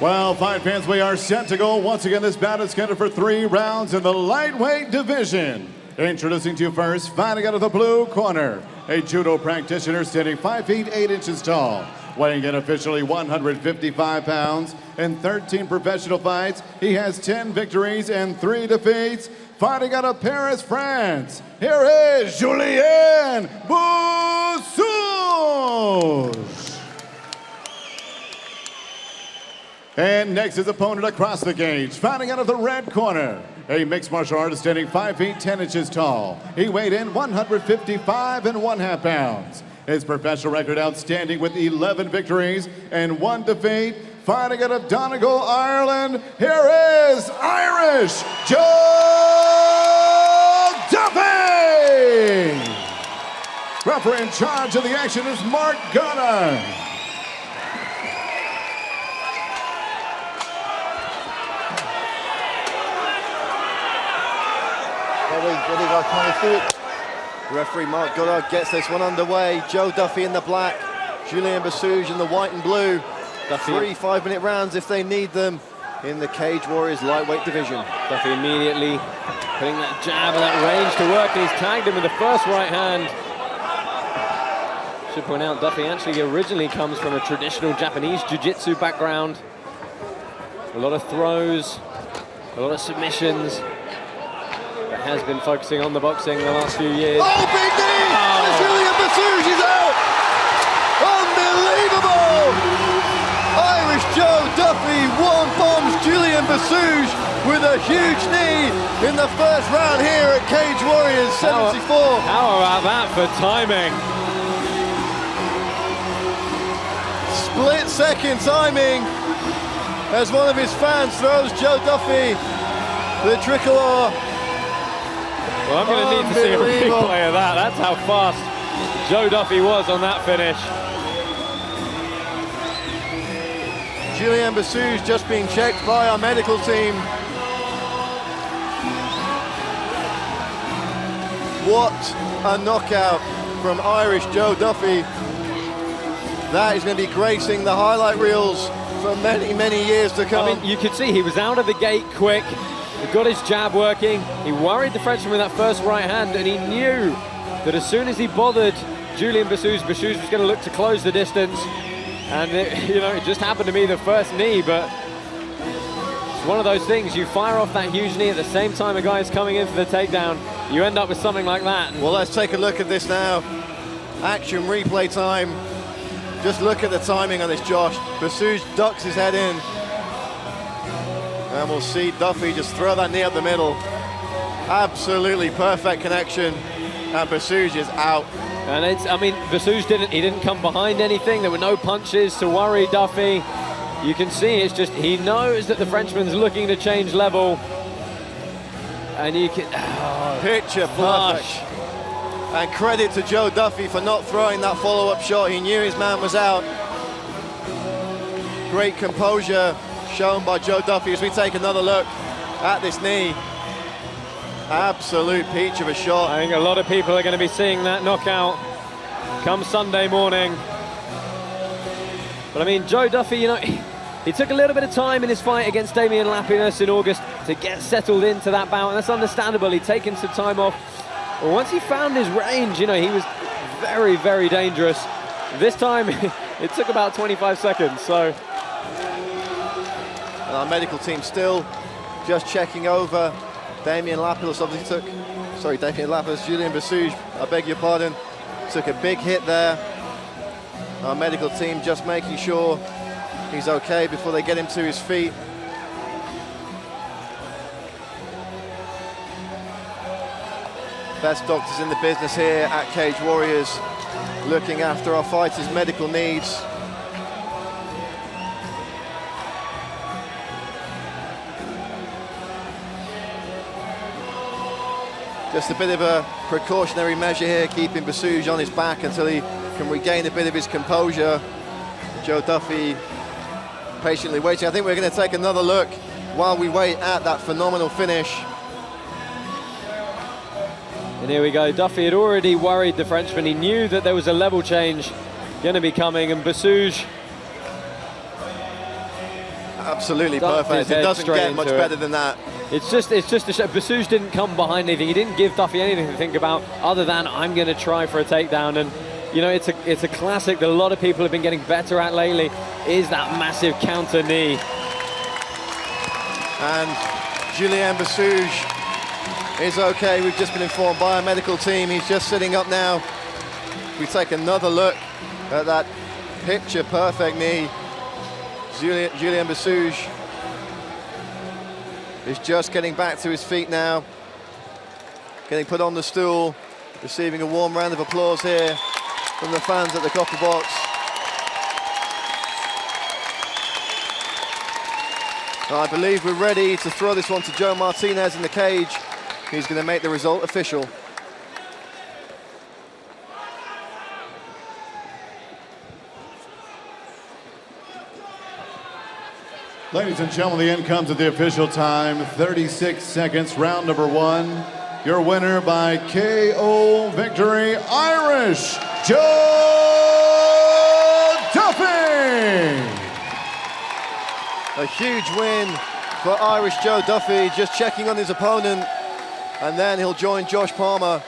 Well, fight fans, we are set to go. Once again, this bout is scheduled for 3 rounds in the lightweight division. Introducing to you first, fighting out of the blue corner, a judo practitioner standing 5 feet 8 inches tall, weighing in officially 155 pounds. In 13 professional fights, he has 10 victories and 3 defeats. Fighting out of Paris, France, here is Julien Boussuge. And next, his opponent across the cage, fighting out of the red corner, a mixed martial artist standing 5 feet 10 inches tall. He weighed in 155 1/2 pounds. His professional record outstanding with 11 victories and 1 defeat. Fighting out of Donegal, Ireland, here is Irish Duffy! Referee in charge of the action is Mark Gunner. Referee Mark Goddard gets this one underway. Joe Duffy in the black, Julien Boussuge in the white and blue. Duffy. 3 5-minute rounds if they need them in the Cage Warriors lightweight division. Duffy immediately putting that jab and that range to work, and he's tagged him with the first right hand. Should point out, Duffy actually originally comes from a traditional Japanese jiu-jitsu background. A lot of throws, a lot of submissions. But has been focusing on the boxing the last few years. Oh, big knee! Oh. Julien Boussuge is out! Unbelievable! Irish Joe Duffy one-bombs Julien Boussuge with a huge knee in the first round here at Cage Warriors 74. How about that for timing? Split-second timing as one of his fans throws Joe Duffy the tricolor. Well, I'm going to need to see a replay of that. That's how fast Joe Duffy was on that finish. Julien Boussuge just being checked by our medical team. What a knockout from Irish Joe Duffy. That is going to be gracing the highlight reels for many, many years to come. I mean, you could see he was out of the gate quick. He got his jab working. He worried the Frenchman with that first right hand, and he knew that as soon as he bothered Julien Boussuge, Boussuge was going to look to close the distance. And it just happened to be the first knee, but it's one of those things. You fire off that huge knee at the same time a guy is coming in for the takedown, you end up with something like that. Well, let's take a look at this now. Action replay time. Just look at the timing on this, Josh. Boussuge ducks his head in. And we'll see Duffy just throw that knee up the middle. Absolutely perfect connection. And Boussuge is out. And Boussuge didn't come behind anything. There were no punches to worry Duffy. You can see it's just, he knows that the Frenchman's looking to change level. And you can, picture perfect. And credit to Joe Duffy for not throwing that follow-up shot. He knew his man was out. Great composure shown by Joe Duffy as we take another look at this knee. Absolute peach of a shot. I think a lot of people are going to be seeing that knockout come Sunday morning. But I mean, Joe Duffy, he took a little bit of time in his fight against Damien Lapinus in August to get settled into that bout, and that's understandable. He'd taken some time off. But once he found his range, he was very, very dangerous. This time, it took about 25 seconds, so. And our medical team still just checking over. Damien Lapinus obviously Julien Boussuge, I beg your pardon, took a big hit there. Our medical team just making sure he's okay before they get him to his feet. Best doctors in the business here at Cage Warriors, looking after our fighters' medical needs. Just a bit of a precautionary measure here, keeping Boussuge on his back until he can regain a bit of his composure. Joe Duffy patiently waiting. I think we're going to take another look while we wait at that phenomenal finish. And here we go. Duffy had already worried the Frenchman. He knew that there was a level change going to be coming, and Boussuge Absolutely Duffed his perfect. It head doesn't straight get much into it. better than that. It's just a shame. Boussuge didn't come behind anything. He didn't give Duffy anything to think about other than I'm going to try for a takedown. And you know, it's a classic that a lot of people have been getting better at lately. Is that massive counter knee? And Julien Boussuge is okay. We've just been informed by our medical team. He's just sitting up now. If we take another look at that picture perfect knee, Julien Boussuge is just getting back to his feet now, getting put on the stool, receiving a warm round of applause here from the fans at the Copper Box. I believe we're ready to throw this one to Joe Martinez in the cage. He's going to make the result official. Ladies and gentlemen, the end comes at the official time. 36 seconds, round number 1. Your winner by KO victory, Irish Joe Duffy! A huge win for Irish Joe Duffy, just checking on his opponent, and then he'll join Josh Palmer